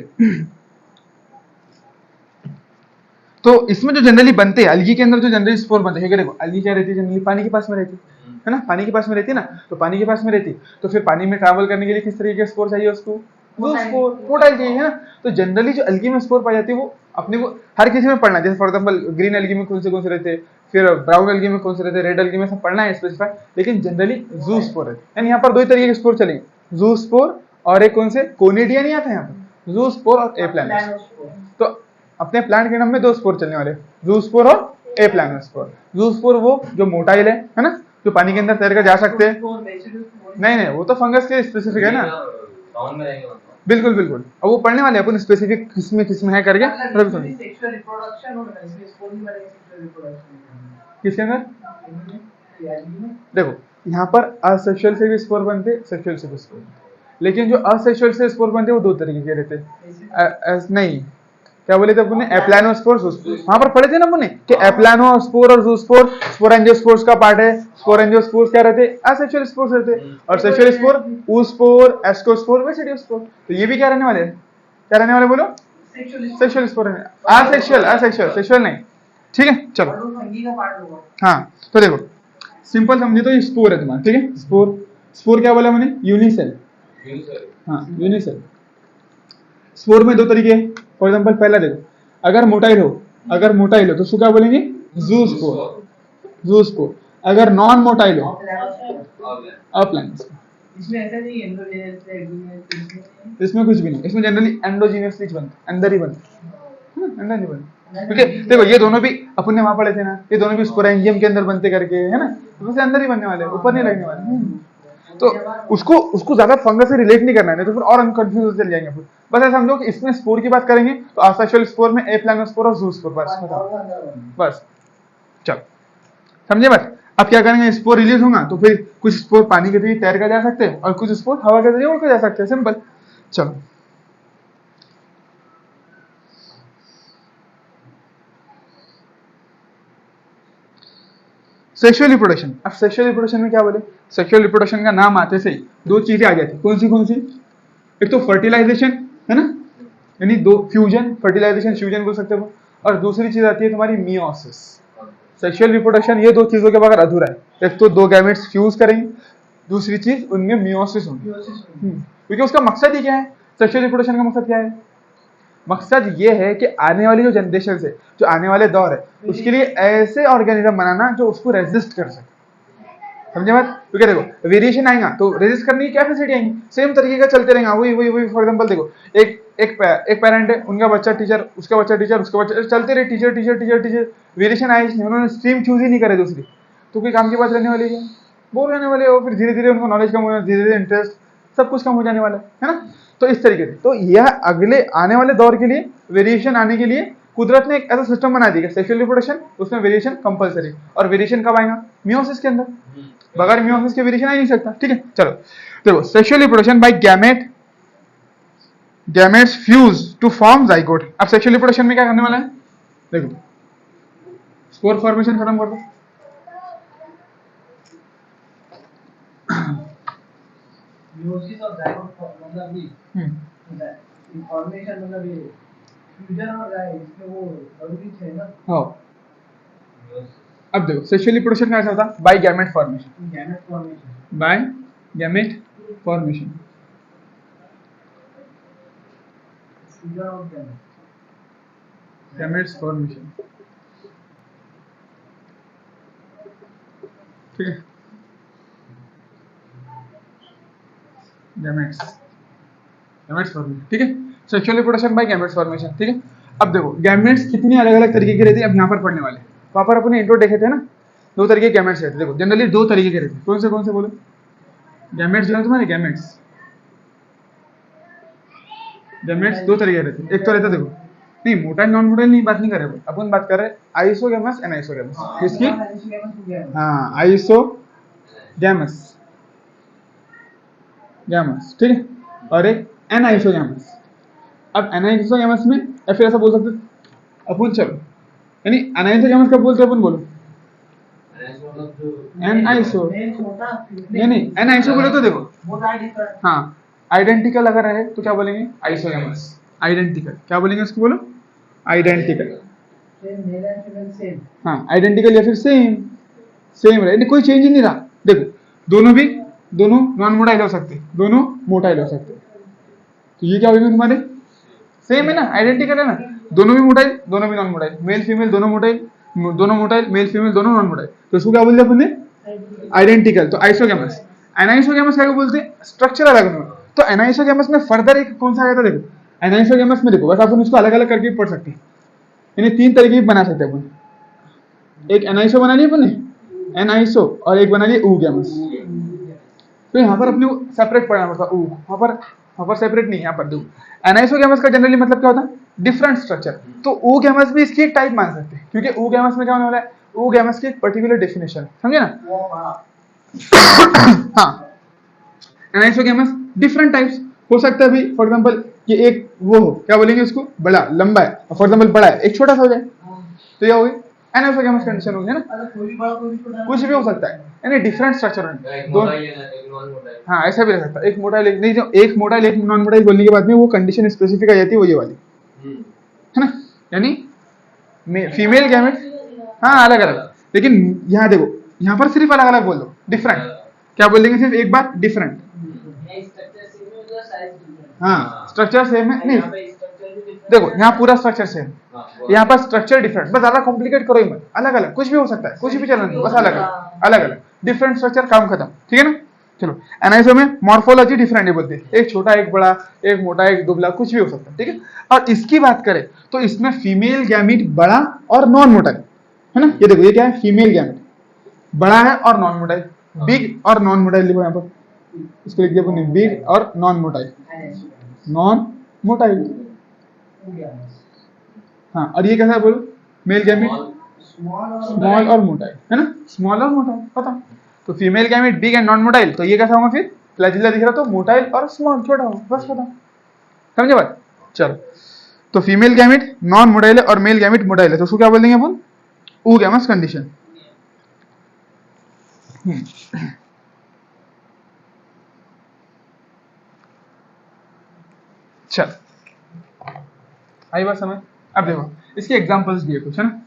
तो इसमें जो जनरली बनते हैं अलगी के अंदर, जो जनरली स्पोर बनते हैं, देखो अलगी क्या रहती है, जनरली पानी के पास में रहती है ना, पानी के पास में रहती है ना, तो पानी के पास में रहती है, तो फिर पानी में ट्रैवल करने के लिए किस तरीके के स्पोर चाहिए उसको, वो स्पोर मोटाइल चाहिए, है ना। तो जनरली जो अलगी में स्पोर पाई जाती है वो अपने को हर किसी में पढ़ना है, जैसे फॉर एग्जांपल ग्रीन अलगी में कौन से रहते हैं, फिर ब्राउन अलगी में कौन से रहते हैं, रेड अलगी में सब पढ़ना है स्पेसिफाई, लेकिन जनरली जू स्पोर है, यानी यहाँ पर दो ही तरीके के स्पोर चलेंगे, जू स्पोर और एक कौन से कोनिडिया नहीं आता है यहाँ पर, जू स्पोर और ए प्लानोस्पोर। तो अपने प्लांट किंगडम में दो स्पोर चलने वाले, जू स्पोर और ए प्लानोस्पोर। जू स्पोर वो जो मोटाइल है ना, जो पानी के अंदर तैर कर जा सकते हैं, नहीं वो तो फंगस के स्पेसिफिक है ना, बिल्कुल बिल्कुल, अब वो पढ़ने वाले अपन स्पेसिफिक किसमें है करके, किसके अंदर देखो यहाँ पर असेक्सुअल से भी स्पोर बनते, सेक्सुअल से भी स्पोर बनते, लेकिन जो असेक्सुअल से स्पोर बनते वो दो तरीके के रहते, नहीं क्या बोले थे अपने, एप्लानोस्पोर, वहां पर पढ़े थे ना अपने कि एप्लानोस्पोर और जूस्पोर स्पोरेंजियोस्पोर्स का पार्ट है, स्पोरेंजियोस्पोर्स क्या रहते, असेक्सुअल स्पोर्स रहते, और सेक्सुअल स्पोर ऊस्पोर, एस्कोस्पोर, बेसिडियोस्पोर। तो ये भी क्या रहने वाले हैं, क्या रहने वाले बोलो, सेक्सुअल स्पोर रहने, असेक्सुअल नहीं, ठीक है चलो। हाँ तो देखो सिंपल समझे तो ये स्पोर है तुम्हारा, ठीक है, स्पोर क्या बोला मैंने, यूनिसेल, हाँ यूनिसेल। स्पोर में दो तरीके, फॉर एग्जांपल पहला देखो, अगर मोटाइल हो तो उसको क्या बोलेंगे, जू स्पोर, अगर नॉन मोटाइल हो अपलाइन। इसमें कुछ भी नहीं, इसमें जनरली एंडोजीनियसली बनते, अंदर ही बनते, अंदर नहीं बनते, क्योंकि देखो ये दोनों भी अपन ने वहां पढ़े थे ना, ये दोनों भी स्पोरेंजियम के अंदर बनते करके, है ना, तो अंदर ही बनने वाले, ऊपर नहीं लगने वाले। तो उसको ज्यादा फंगस से रिलेट नहीं करना है, तो फिर और कंफ्यूज चल जाएंगे फिर। बस ऐसा समझो कि इसमें स्पोर की बात करेंगे तो असेक्सुअल स्पोर में ए प्लानोस्पोर और जू स्पोर, बस चल समझे बात। अब क्या करेंगे, स्पोर रिलीज होगा तो फिर कुछ स्पोर पानी के जरिए तैर कर जा सकते हैं और कुछ स्पोर हवा के जरिए उड़ कर जा सकते हैं, सिंपल। चलो सेक्सुअल रिप्रोडक्शन, अब सेक्सुअल रिप्रोडक्शन में क्या बोले, सेक्सुअल रिप्रोडक्शन का नाम आते से दो चीजें आ जाती, कौन सी, एक तो फर्टिलाइजेशन है ना, यानी दो फ्यूजन, फर्टिलाइजेशन फ्यूजन बोल सकते हो, और दूसरी चीज आती है तुम्हारी मियोसिस। सेक्सुअल रिप्रोडक्शन ये दो चीजों के बगैर अधूरा है, एक तो दो गैमेट्स फ्यूज करेंगे, दूसरी चीज उनमें मियोसिस होगी, क्योंकि उसका मकसद ही क्या है, सेक्सुअल रिप्रोडक्शन का मकसद क्या है, मकसद ये है कि आने वाली जो जनरेशन है, जो आने वाले दौर है, उसके लिए ऐसे ऑर्गेनिज्म बनाना जो उसको रेजिस्ट कर सके, समझे बात। क्योंकि देखो वेरिएशन आएगा तो रेजिस्ट करने की कैपेसिटी आएगी, सेम तरीके का चलते रहेगा, वही फॉर एग्जांपल देखो एक पेरेंट है, उनका बच्चा टीचर, उसका बच्चा टीचर, उसका बच्चा, चलते रहे टीचर, वेरिएशन आई नहीं, उन्होंने स्ट्रीम चूज ही नहीं करे दूसरी, तो कोई काम की बात रहने वाली है, बोर रहने वाले हो, फिर धीरे धीरे उनको नॉलेज कम होना, धीरे धीरे इंटरेस्ट सब कुछ कम हो जाने वाला है ना। तो इस तरीके से तो यह अगले आने वाले दौर के लिए वेरिएशन आने के लिए कुदरत ने एक ऐसा सिस्टम बना दिया, सेक्सुअल रिप्रोडक्शन, उसमें वेरिएशन कंपलसरी, और वेरिएशन कब आएगा, मियोसिस के अंदर, बगैर मियोसिस के वेरिएशन आ ही नहीं सकता, ठीक है। चलो देखो sexual reproduction by gametes fuse to form zygote. अब सेक्सुअल रिप्रोडक्शन में क्या करने वाला है, देखो स्पोर फॉर्मेशन खत्म कर दो, मियोसिस और जाइगोट मतलब ये फॉर्मेशन, मतलब ये फ्यूजन और इसमें वो जरूरी है ना। हाँ अब देखो सेक्सुअल रिप्रोडक्शन कैसा होता है, by gamete formation, by gamete formation, gametes formation, ठीक है, गैमेट्स फॉर्मेशन, ठीक है, sexual reproduction by gametes formation, ठीक है। अब देखो गैमेट्स कितनी अलग अलग तरीके की रहती है, अब यहाँ पर पढ़ने वाले, वहां पर अपने इंट्रो देखे थे ना, दो तरीके के गैमेट्स रहते, देखो जनरली दो तरीके के रहते, कौन से बोलो, गैमेट्स जो है तुम्हारे गैमेट्स दो तरीके रहते, एक तो रहता देखो, नहीं मोटाइल नॉन मोटाइल नहीं बात नहीं कर रहे अपन, बात कर रहे आइसोगैमस एनाइसोगैमस, किसकी, हाँ आइसोगैमस गैमस, ठीक है, और एक एनाइसोगैमस, अब एनाइसोगैमस में या फिर ऐसा बोल सकते अपन, चलो यानी एनाइसोगैमस कब बोलते हैं अपन, बोलो एनाइसो, नहीं एनाइसो बोले तो देखो हाँ आइडेंटिकल अगर है तो क्या बोलेंगे आइसोगैमस, आइडेंटिकल क्या बोलेंगे उसको, बोलो आइडेंटिकल, हाँ आइडेंटिकल या फिर सेम, सेम रहे, कोई चेंज ही नहीं रहा। देखो दोनों नॉन मोटाइल हो सकते, दोनों मोटाइल हो सकते, तो ये क्या होगा तुम्हारे सेम है ना, आइडेंटिकल है ना, दोनों भी मोटाइल दोनों भी नॉन मोटाइल, मेल फीमेल दोनों मोटाइल मेल फीमेल दोनों नॉन मोटाइल, तो इसको क्या बोलते हैं अपने आइडेंटिकल। तो आइसोगैमस, एनाइसोगैमस क्या बोलते हैं, स्ट्रक्चर अलग है। तो एनाइसोगैमस में फर्दर एक कौन सा आया था, देखो एनाइसोगैमस में देखो बस अपन इसको अलग अलग करके पढ़ सकते हैं, यानी 3 तरीके की बना सकते हैं अपन, एक एनाइसो बना लिया अपन ने एनाइसो, और एक बना लिया ऊगैमस। तो यहाँ पर अपने को सेपरेट पढ़ना पड़ता, वहां पर सेपरेट नहीं, यहाँ पर दो। एनाइसोगैमस का जनरली मतलब क्या होता है, डिफरेंट स्ट्रक्चर। तो ऊगैमस भी इसकी एक टाइप मान सकते हैं, क्योंकि ऊगैमस में क्या होने वाला है, ऊगैमस की एक पर्टिकुलर डेफिनेशन, समझे ना। हाँ एनाइसोगैमस डिफरेंट टाइप्स हो सकता है भी, फॉर एग्जांपल ये एक वो हो, क्या बोलेंगे उसको, बड़ा लंबा है, फॉर एग्जांपल बड़ा है, एक छोटा सा हो जाए, तो यह हो गई एनाइसोगैमस कंडीशन होगी, है ना। कुछ भी हो सकता है, यानी डिफरेंट स्ट्रक्चर है, हाँ ऐसा भी रह सकता है, एक मोटाइल एक नहीं, जो एक मोटाइल एक नॉन मोटाइल बोलने के बाद में वो कंडीशन स्पेसिफिक आ जाती है, वो ये वाली है ना, यानी फीमेल गैमेट हाँ अलग अलग, लेकिन यहाँ देखो यहाँ पर सिर्फ अलग अलग बोल दो, डिफरेंट क्या बोल देंगे, सिर्फ एक बार डिफरेंट, हाँ स्ट्रक्चर सेम है, नहीं देखो यहाँ पूरा स्ट्रक्चर सेम, यहाँ पर स्ट्रक्चर डिफरेंट, बस ज्यादा कॉम्प्लिकेट करो ही मत, अलग अलग कुछ भी हो सकता है, कुछ भी चलना, बस अलग अलग डिफरेंट स्ट्रक्चर, काम खत्म, ठीक है ना। चलो एनाइसो में मॉर्फोलॉजी डिफरेंट है बोलते हैं, एक छोटा एक बड़ा, एक मोटा एक दुबला, कुछ भी हो सकता है, ठीक है। और इसकी बात करें तो इसमें फीमेल गैमीट बड़ा और नॉन मोटाइल है ना, ये देखो ये क्या है, फीमेल गैमीट बड़ा है और नॉन मोटाइल, बिग और नॉन मोटाइल लिखो यहाँ पर, इसको लिख दिया अपने बिग और नॉन मोटाइल, नॉन मोटाइल, हाँ और ये कैसा है बोलो, मेल गैमीट स्मॉल और मोटाइल, है ना, स्मॉल और मोटाइल पता। तो female gamete big and non motile, तो ये कैसा होगा फिर, फ्लैजिला दिख रहा तो मोटाइल और स्मॉल छोटा होगा, बस पता, समझे बात। चलो तो फीमेल गैमीट नॉन मोटाइल है और मेल गैमीट मोटाइल है, तो उसको क्या बोल देंगे अपन, ऊगैमस कंडीशन। चल आई बात समझ। अब देखो इसके एग्जांपल्स दिए कुछ, है ना,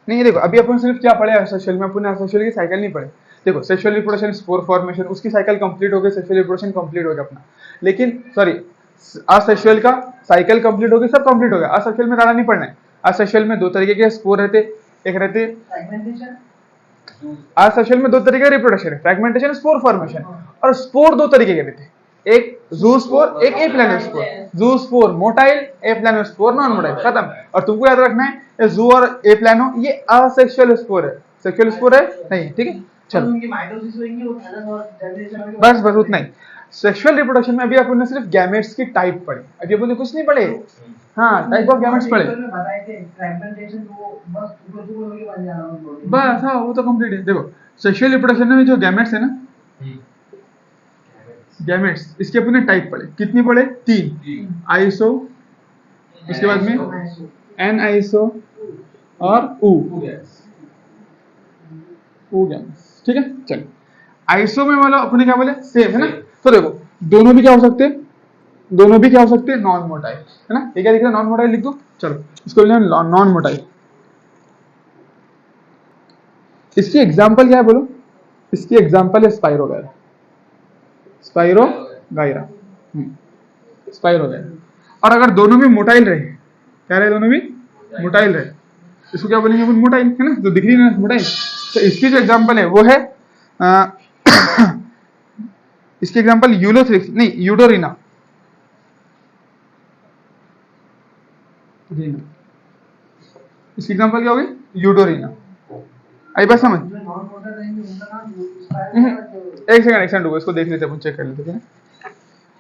नहीं देखो अभी अपन सिर्फ क्या पढ़े सेक्सुअल में, अपन सेक्सुअल की साइकिल नहीं पढ़े। देखो सेक्सुअल रिप्रोडक्शन, स्पोर फॉर्मेशन, उसकी साइकिल कंप्लीट हो गई, सेक्सुअल रिप्रोडक्शन कंप्लीट हो गया अपना, लेकिन सॉरी असेक्सुअल का साइकिल कंप्लीट हो गई, सब कंप्लीट हो गया। असेक्सुअल में ज्यादा नहीं पढ़ना है, असेक्सुअल में 2 तरीके के स्पोर रहते, एक रहते असेक्सुअल में 2 तरीके के रिप्रोडक्शन है, फ्रैगमेंटेशन, स्पोर फॉर्मेशन। और स्पोर 2 तरीके के रहते, एक ज़ूस्पोर एक एप्लानोस्पोर, ज़ूस्पोर मोटाइल, एप्लानोस्पोर नॉन मोटाइल, खत्म। और तुमको याद रखना है ये ज़ू और एप्लानो ये असेक्सुअल स्पोर है, सेक्सुअल स्पोर है नहीं, ठीक है। चलो बस उतना ही। सेक्सुअल रिप्रोडक्शन में अभी अपन ने सिर्फ गैमेट्स की टाइप पढ़ी, अभी अपन ने कुछ नहीं पढ़े, हाँ टाइप ऑफ गैमेट्स पढ़े बस, हाँ वो तो कंप्लीट है। देखो सेक्सुअल रिप्रोडक्शन में जो गैमेट्स है ना, गैमेट्स इसके अपन ने टाइप पढ़े, कितनी पढ़े, 3, आइसो, उसके बाद में एन आइसो और ऊ गैमेट्स, ठीक है। चलो आइसो में वाला अपने क्या बोले, सेम है ना। तो देखो दोनों भी क्या हो सकते हैं, दोनों भी क्या हो सकते हैं, नॉन मोटाइल, है ना। ये क्या दिख रहा है, नॉन मोटाइल लिख दो। चलो इसको लिखना नॉन मोटाइल। इसकी एग्जांपल क्या है बोलो, इसकी एग्जांपल है स्पाइरोगायरा, स्पाइरोगायरा, स्पाइरोगायरा। और अगर दोनों भी मोटाइल रहे, क्या रहे, दोनों भी मोटाइल रहे, इसको क्या बोलेंगे अपन, मोटाइल, है ना, जो दिख रही है ना मोटाइल। तो इसकी जो एग्जांपल है वो है इसकी एग्जांपल यूलोथ्रिक्स नहीं यूडोरिना, इसकी एग्जांपल क्या होगी, यूडोरिना। आई बात समझ। एक सेकंड रुको, इसको देख लेते हैं, चेक कर लेते हैं।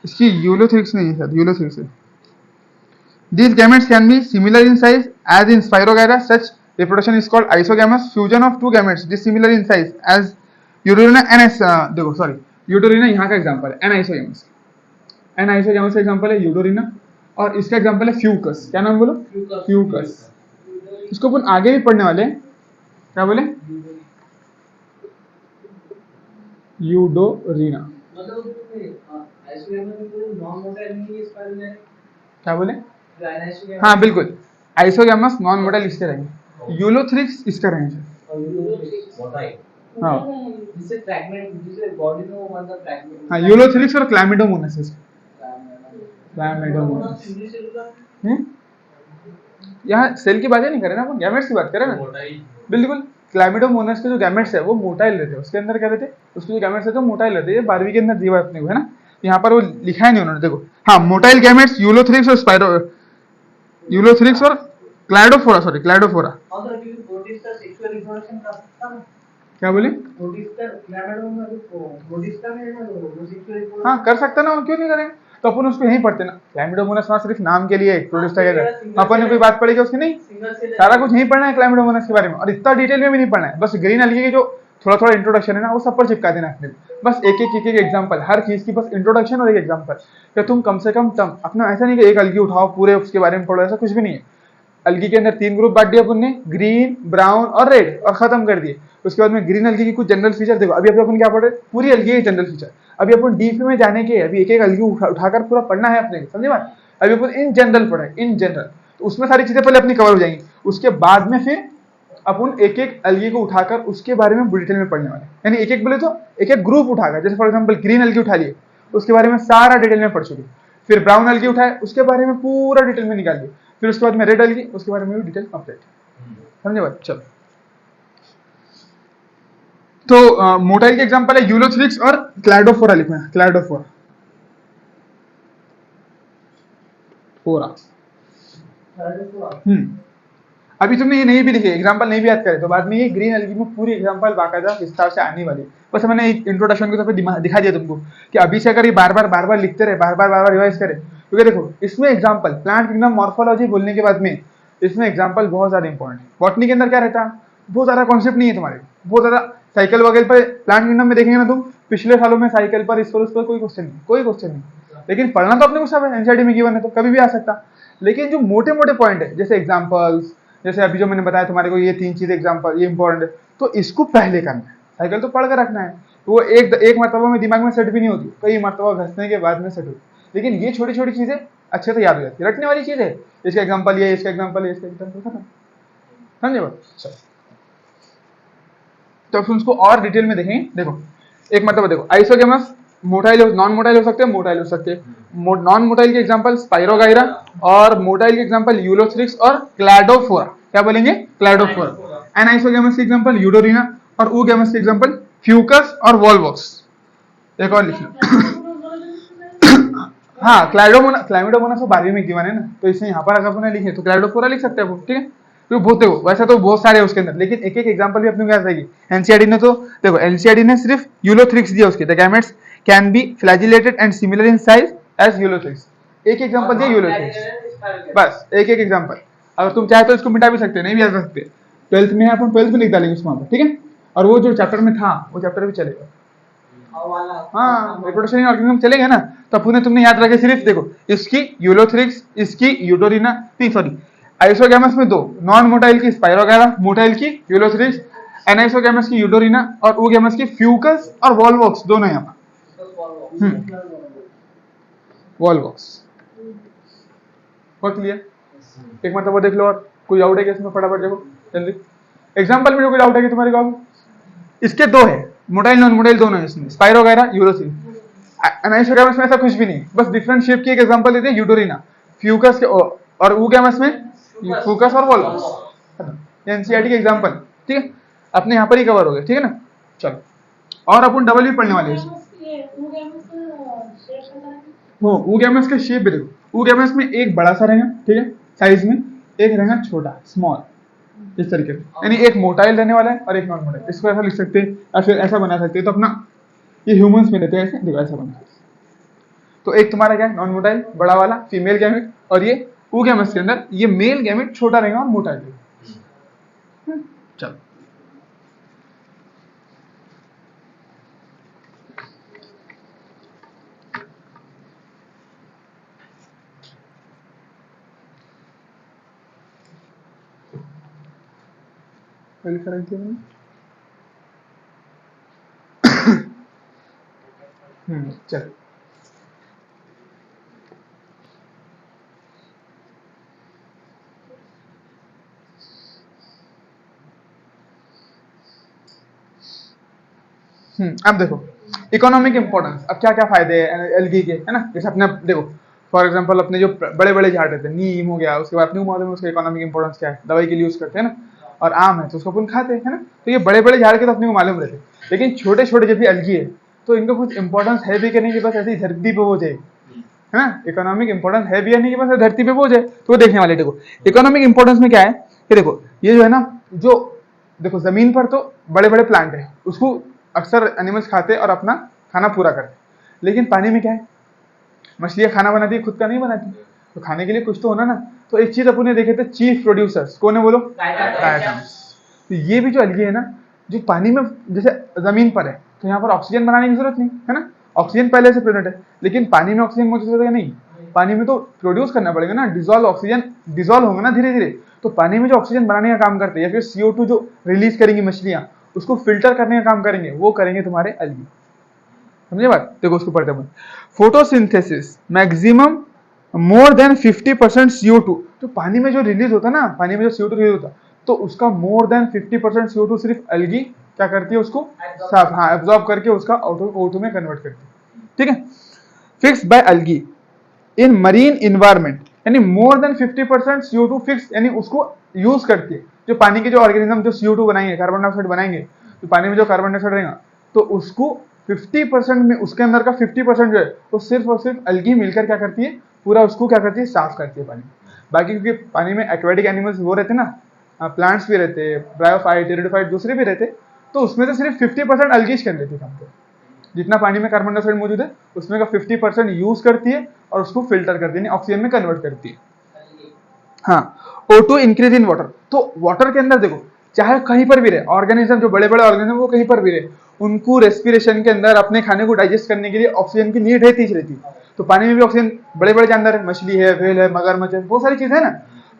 इसकी यूलोथ्रिक्स नहीं है शायद, यूलोथ्रिक्स है। These gametes can be similar in size as in Spirogyra. Such reproduction is called isogamous. Fusion of 2 gametes dissimilar in size as Eudorina देखो सॉरी, यूडोरिना यहाँ का एग्जांपल है, एनाइसोगैमस का एग्जांपल है यूडोरिना, और इसका एग्जांपल है फ्यूकस। क्या नाम बोलो? फ्यूकस। इसको अपन आगे भी पढ़ने वाले हैं। क्या बोले? यूडोरिना। क्या बोले? हाँ बिल्कुल, आइसोगैमस नॉन मोटाइल इसके रहेंगे, यूलोथ्रिक्स इसका रहेंगे। हाँ हाँ, यूलोथ्रिक्स और क्लैमिडोमोनास। यहाँ सेल की बात नहीं करें ना, अपन गैमेट्स की बात करें ना। बिल्कुल, क्लैमिडोमोनास के जो गैमेट्स है वो मोटाइल रहते हैं, उसके अंदर क्या रहते हैं, उसके जो गैमेट्स रहते हैं मोटाइल रहते हैं। 12वीं के अंदर दिया है अपने को, है ना। यहाँ पर वो लिखा है नहीं उन्होंने, देखो। हाँ, मोटाइल गैमेट्स यूलोथ्रिक्स और क्लाइडोफोरा, सॉरी क्लाइडोफोरा। क्या बोले? हाँ कर सकते ना, क्यों नहीं करेंगे। तो अपन उसको यहीं पढ़ते ना, क्लैमिडोमोनास सिर्फ नाम के लिए प्रोटिस्टा के अपन ने कोई बात पढ़ी क्या उसकी? नहीं, सारा कुछ यहीं पढ़ना है क्लैमिडोमोनास के बारे में, और इतना डिटेल में भी नहीं पढ़ना है। बस ग्रीन अलगी की जो थोड़ा थोड़ा इंट्रोडक्शन है ना, वो सब पर चिपका देना अपने। बस एक एग्जांपल हर चीज की, बस इंट्रोडक्शन और एक एग्जांपल। कि तुम कम से कम अपना ऐसा नहीं कि एक अलगी उठाओ पूरे उसके बारे में पढ़ो, ऐसा कुछ भी नहीं है। अलगी के अंदर 3 ग्रुप बांट दिया अपन ने, ग्रीन, ब्राउन और रेड, और खत्म कर दिए। उसके बाद में ग्रीन अलगी की कुछ जनरल फीचर देखो। अभी अपन क्या पढ़ रहे? पूरी अलगी के जनरल फीचर। अभी अपन डीप में जाने के, अभी एक अलगी उठाकर पूरा पढ़ना है अपने, समझे बात? अभी अपन इन जनरल पढ़े, इन जनरल, तो उसमें सारी चीजें पहले अपनी कवर हो जाएंगी। उसके बाद में फिर अपन एक अलगी को उठाकर उसके बारे में डिटेल में पढ़ने वाले, यानी एक बोले तो एक ग्रुप उठाकर, जैसे फॉर एग्जांपल ग्रीन अलगी उठा लिए, उसके बारे में सारा डिटेल में पढ़ चुके। फिर ब्राउन अलगी उठाए, उसके बारे में पूरा डिटेल में निकाल दिए। फिर उसके बाद में रेड अलगी, उसके बारे में भी डिटेल अपडेट। समझे बात? चलो, तो मोटाइल के एग्जांपल है यूलोथ्रिक्स और क्लैडोफोरा लिखना है, क्लैडोफोरा अभी तुमने ये नहीं भी लिखे, एग्जांपल नहीं भी याद करे तो बाद में ये ग्रीन अलगी में पूरी एग्जांपल बाकायदा विस्तार से आने वाली। बस मैंने एक इंट्रोडक्शन के तौर पे दिखा दिया तुमको कि अभी से अगर ये बार बार लिखते रहे, बार बार रिवाइज करे, क्योंकि देखो इसमें एग्जांपल प्लांट किंगडम मॉर्फोलॉजी बोलने के बाद में इसमें एग्जांपल बहुत ज्यादा इंपॉर्टेंट है। बॉटनी के अंदर क्या रहता है, बहुत ज्यादा कॉन्सेप्ट नहीं है तुम्हारे, बहुत ज्यादा साइकिल वगैरह पर। प्लांट किंगडम में देखेंगे ना तुम, पिछले सालों में साइकिल पर, इस पर, उस पर कोई क्वेश्चन नहीं। लेकिन पढ़ना तो अपने को सब है, एनसीईआरटी में गिवन है, तो कभी भी आ सकता। लेकिन जो मोटे मोटे पॉइंट है, जैसे एग्जांपल्स, जैसे अभी जो मैंने बताया तुम्हारे को, ये 3 चीजें एग्जांपल, ये इंपॉर्टेंट है, तो इसको पहले करना है। साइकिल तो पढ़ कर रखना है, तो वो एक मरतबा में दिमाग में सेट भी नहीं होती, कई मरतबा घसने के बाद में सेट होती। लेकिन ये छोटी छोटी चीजें अच्छे से याद हो जाती है, रटने वाली चीज है। इसका एग्जांपल ये, इसका एग्जांपल ये, इसका एग्जांपल खत्म। समझे बात? चलो, तो फिर उसको और डिटेल में देखेंगे। देखो एक मतलब देखो, आइसोगेमस मोटाइल, नॉन मोटाइल हो सकते हैं, मोटाइल हो सकते हैं। नॉन मोटाइल के एग्जांपल स्पाइरोगाइरा, और मोटाइल के एग्जांपल यूलोथ्रिक्स और क्लैडोफोरा। क्या बोलेंगे? क्लैडोफोरा। एनाइसोगेमस के एग्जांपल यूडोरिना, और ऊगेमस के एग्जांपल फ्यूकस और वॉल्वॉक्स। एक और लिख लो। हाँ, क्लाइमिडोमोनास तो 12वीं में गिवन है ना, तो इसमें यहाँ पर अगर आपने लिखे तो क्लैडोफोरा लिख सकते हैं, ठीक है। तो बहुत देखो, वैसे तो बहुत सारे है उसके अंदर, लेकिन एक एग्जांपल भी अपने को याद रहेगी। एनसीईआरटी ने तो देखो, एनसीईआरटी ने सिर्फ यूलोथ्रिक्स दिया उसके, the gametes can be flagellated and similar in size as Ulothrix. एक एग्जांपल दिया यूलोथ्रिक्स, बस एक एग्जांपल। अगर तुम चाहे तो इसको मिटा भी सकते, नहीं भी आ सकते। 12th में अपन 12th में लिख डालेंगे उसमें, ठीक है। और वो जो चैप्टर में था वो चैप्टर भी चलेगा। हाँ, रिप्रोडक्शन ऑर्गेनिज्म चलेगा ना, तो तुमने याद रखे सिर्फ देखो, इसकी यूलोथ्रिक्स, इसकी यूडोरिना, नहीं सॉरी, आइसोगैमस में 2, नॉन मोटाइल की स्पाइरोगाइरा, मोटाइल की यूलोथ्रिक्स, एनाइसोगैमस की यूडोरिना, और ऊगैमस की फ्यूकस और वॉल्वॉक्स, दोनों यहाँ पर। वॉल्वॉक्स बहुत क्लियर। एक मतलब वो देख लो, और कोई डाउट है क्या इसमें? फटाफट देखो जल्दी। एग्जांपल में जो कोई डाउट है कि तुम्हारे को? इसके 2 है, मोटाइल नॉन मोटाइल दोनों है इसमें, स्पाइरोगाइरा, यूलोथ्रिक्स। एनाइसोगैमस में ऐसा कुछ भी नहीं, बस डिफरेंट शेप की एक एग्जांपल देते हैं, यूडोरिना, फ्यूकस के, और ऊगैमस में फ्यूकस और वॉल्वॉक्स। एनसीईआरटी के एग्जांपल, ठीक है, अपने यहाँ पर ही कवर हो गए, ठीक है ना। चलो, और अपन डबल भी पढ़ने वाले हैं। ऊगैमस का शेप भी देखो, ऊगैमस में एक बड़ा सा रहेगा, ठीक है, साइज में, एक रहेगा छोटा, स्मॉल, इस तरीके से, यानी एक मोटाइल रहने वाला है और एक नॉन मोटाइल। इसको ऐसा लिख सकते हैं या फिर ऐसा बना सकते हैं, तो अपना ये ह्यूमंस में रहते हैं, ऐसे देखो ऐसा बना। तो एक तुम्हारा क्या है, नॉन मोटाइल बड़ा वाला फीमेल गैमेट, और ये ऊगैमस के अंदर ये मेल गैमेट छोटा रहेगा और मोटा रहेगा। चलो, पहले लिखा रखी है मैंने। चल अब देखो इकोनॉमिक इंपॉर्टेंस। अब क्या क्या फायदे हैं एलगी के, है ना। जैसे अपने देखो फॉर एग्जांपल अपने जो बड़े बड़े झाड़ रहते हैं, नीम हो गया, उसके बाद न्यू मालूम है उसका इकोनॉमिक इंपॉर्टेंस क्या है, दवाई के लिए यूज करते हैं ना। और आम है तो उसको अपन खाते हैं, है ना। तो ये बड़े बड़े झाड़ के तो अपने को मालूम रहते हैं, लेकिन छोटे छोटे जब भी एलगी है तो इनका कुछ इंपॉर्टेंस है भी कि नहीं कि बस ऐसी धरती पे हो जाए, है ना। इकोनॉमिक इंपॉर्टेंस है भी या नहीं कि बस धरती पे हो जाए, तो वो देखने वाले। देखो इकोनॉमिक इंपॉर्टेंस में क्या है कि देखो ये जो है ना, जो देखो जमीन पर तो बड़े बड़े प्लांट है, उसको अक्सर एनिमल्स खाते हैं और अपना खाना पूरा करते हैं। लेकिन पानी में क्या है, मछलियां खाना बनाती है, खुद का नहीं बनाती, तो खाने के लिए कुछ तो होना ना। तो एक चीज अपन ने देखे थे, चीफ प्रोड्यूसर्स कौन है बोलो, डायटम्स। तो ये भी जो अलगी है ना, जो पानी में जैसे जमीन पर है तो यहाँ पर ऑक्सीजन बनाने की जरूरत नहीं, है ना। ऑक्सीजन पहले से प्रेजेंट है, लेकिन पानी में ऑक्सीजन मौजूद है नहीं, पानी में तो प्रोड्यूस करना पड़ेगा ना, डिजोल्व ऑक्सीजन डिजोल्व होगा ना धीरे धीरे। तो पानी में जो ऑक्सीजन बनाने का काम करते हैं या फिर CO2 जो रिलीज करेंगी मछलियां, उसको फिल्टर करने का काम करेंगे, वो करेंगे तुम्हारे अलगी। समझे बात। देखो उसको पढ़ते हैं। Photosynthesis maximum more than 50% CO2। तो पानी में जो रिलीज होता है ना, पानी में जो CO2 रिलीज होता है, तो उसका मोर देन 50% CO2 सिर्फ अलगी क्या करती है, उसको साफ एब्जॉर्ब करके उसका O2 में कन्वर्ट करती है, ठीक है। Fix by algae in marine environment, यानी मोर देन 50% CO2 फिक्स, यानी उसको यूज करती है। जो पानी के जो ऑर्गेनिज्म जो CO2 बनाएंगे, कार्बन डाइऑक्साइड बनाएंगे, तो पानी में जो कार्बन डाइऑक्साइड रहेगा, तो उसको 50% में, उसके अंदर का 50% जो है वो सिर्फ और सिर्फ अलगी मिलकर क्या करती है, पूरा उसको क्या करती है, साफ करती है पानी। बाकी क्योंकि पानी में एक्वेटिक एनिमल्स वो रहते ना, प्लांट्स भी रहते, ब्रायोफाइट, टेरिडोफाइट दूसरे भी रहते, तो उसमें से सिर्फ 50% अलगीज कर लेती है हमको। जितना पानी में कार्बन डाइऑक्साइड मौजूद है उसमें का 50% यूज करती है और उसको फिल्टर करती है, ऑक्सीजन में कन्वर्ट करती है। हाँ, O2 इंक्रीज इन वाटर। तो वाटर के अंदर देखो चाहे कहीं पर भी रहे ऑर्गेनिज्म, जो बड़े बड़े ऑर्गेनिज्म वो कहीं पर भी रहे, उनको रेस्पिरेशन के अंदर अपने खाने को डाइजेस्ट करने के लिए ऑक्सीजन की नीड रहती है। तो पानी में भी ऑक्सीजन, बड़े बड़े जानवर है, मछली है, व्हेल है, मगरमच्छ है, बहुत सारी चीजें है ना,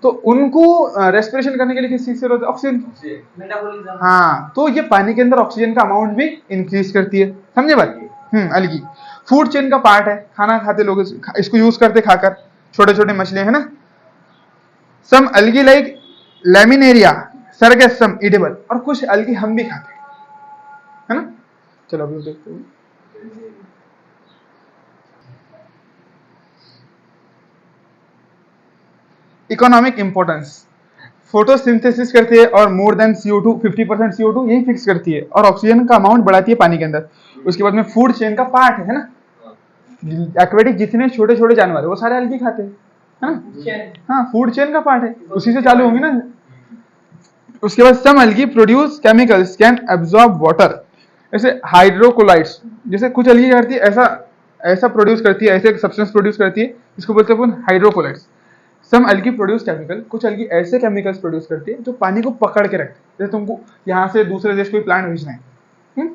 तो उनको रेस्पिरेशन करने के लिए किस चीज से जरूरत है, ऑक्सीजन। हाँ, तो ये पानी के अंदर ऑक्सीजन का अमाउंट भी इंक्रीज करती है। समझे बात। अलगी फूड चेन का पार्ट है, खाना खाते लोग इसको यूज करते खाकर, छोटे छोटे मछलियां है ना। सम अलगी लाइक लेमिनेरिया, सरगेसम इडेबल, और कुछ अलगी हम भी खाते हैं, है ना। चलो अभी देखते हैं। इकोनॉमिक इंपॉर्टेंस, फोटोसिंथेसिस करती है और मोर देन CO2 50% CO2 यही फिक्स करती है और ऑक्सीजन का अमाउंट बढ़ाती है पानी के अंदर। उसके बाद में फूड चेन का पार्ट है ना, एक्वेटिक जितने छोटे छोटे जानवर है वो सारे अलगी खाते हैं, है ना। हाँ, फूड चेन का पार्ट है, उसी से चालू होंगे ना। उसके बाद some algae produce chemicals can absorb water, जैसे हाइड्रोकोलाइट्स, जैसे कुछ अलगी करती है ऐसा ऐसा प्रोड्यूस करती है, ऐसे सब्सटेंस प्रोड्यूस करती है जिसको बोलते हैं अपन हाइड्रोकोलाइट्स। सम अलगी प्रोड्यूस केमिकल, कुछ अलगी ऐसे केमिकल्स प्रोड्यूस करती है जो पानी को पकड़ के रखते हैं। जैसे तुमको यहाँ से दूसरे देश कोई प्लांट भेजना है,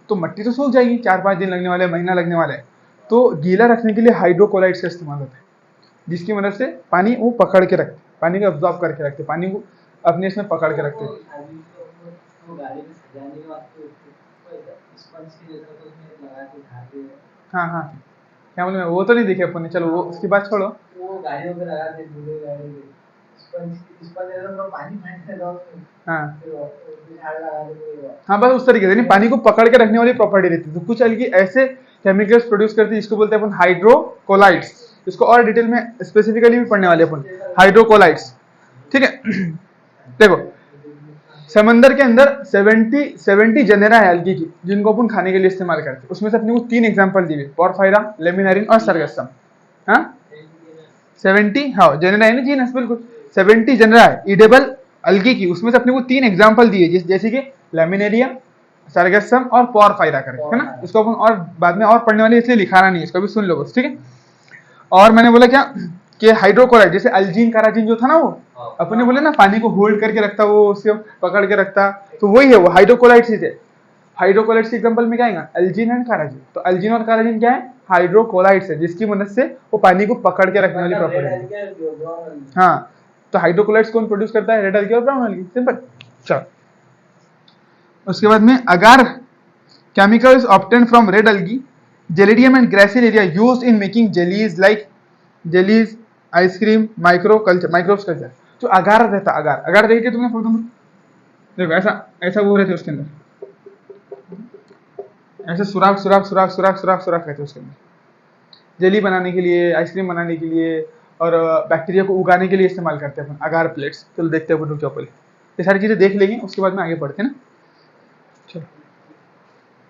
तो मट्टी तो सूख जाएगी, 4-5 दिन लगने वाले, महीना लगने वाला है, तो गीला रखने के लिए हाइड्रोकोलाइट्स का इस्तेमाल होता है, जिसकी मदद से पानी वो पकड़ के रखते, पानी को एब्जॉर्ब करके रखते, पानी को अपने इसमें पकड़ के रखते। हाँ हाँ, क्या बोले, वो तो नहीं देखे अपन ने, चलो वो उसकी बात छोड़ो। वो गाड़ियों पे लगाते हैं, बूढ़े गाड़ी पे स्पंज एकदम पानी फेंकते हैं, हाँ झाड़ लगा देते हैं। हाँ, बस उस तरीके से नहीं, पानी को पकड़ के रखने वाली प्रॉपर्टी रहती है। तो कुछ अलगी ऐसे केमिकल्स प्रोड्यूस करती है जिसको बोलते हैं अपन हाइड्रोकोलाइट्स। इसको और डिटेल में स्पेसिफिकली भी पढ़ने वाले अपन, हाइड्रोकोलाइट्स, ठीक है। देखो समंदर के अंदर 70 जेनेरा है अलगी की, जिनको अपन खाने के लिए इस्तेमाल करते हैं। उसमें से अपने को 3 एग्जांपल दिए, पोरफायरा, लेमिनारिन और सरगस्सम। हाँ 70, हाँ जेनेरा है ना, जीनस बिल्कुल 70 जेनेरा है ईडेबल अलगी की। उसमें से अपने को 3 एग्जांपल दिए, जैसे कि लेमिनेरिया, सरगस्सम और पोरफायरा करके, है ना। इसको अपन और बाद में और पढ़ने वाले, इसलिए लिखाना नहीं है, इसको भी सुन लो बस, ठीक है। और मैंने बोला क्या कि हाइड्रोकोलाइट, जैसे अल्जीन काराजीन जो था ना, वो अपने बोले ना पानी को होल्ड करके रखता, वो उसको पकड़ के रखता, तो वही है, वो हाइड्रोकोलाइट्स ही थे। हाइड्रोकोलाइट्स के एग्जांपल में क्या आएगा, अल्जीन एंड काराजीन। तो अल्जीन और काराजीन क्या है, हाइड्रोकोलाइट्स है, जिसकी मदद से वो पानी को पकड़ के रखने वाली प्रॉपर्टी है। हाँ, तो हाइड्रोकोलाइट्स कौन प्रोड्यूस करता है, रेड अलगी और ब्राउन अलगी, सिंपल। चलो उसके बाद में agar chemicals obtain from red algae, Gelidium and Gracilaria used in making jellies like jellies, ice cream, microbes culture. जो अगार रहता, अगार देखिए तुमने फोटो में, देखो ऐसा ऐसा वो रहते उसके अंदर, ऐसे सुराख सुराख सुराख सुराख सुराख सुराख रहते उसके अंदर, जेली बनाने के लिए, आइसक्रीम बनाने के लिए और बैक्टीरिया को उगाने के लिए इस्तेमाल करते हैं अपन अगार प्लेट्स। चलो देखते हैं अपन क्या पहले ये सारी चीजें देख लेंगे, उसके बाद में आगे बढ़ते हैं ना। चलो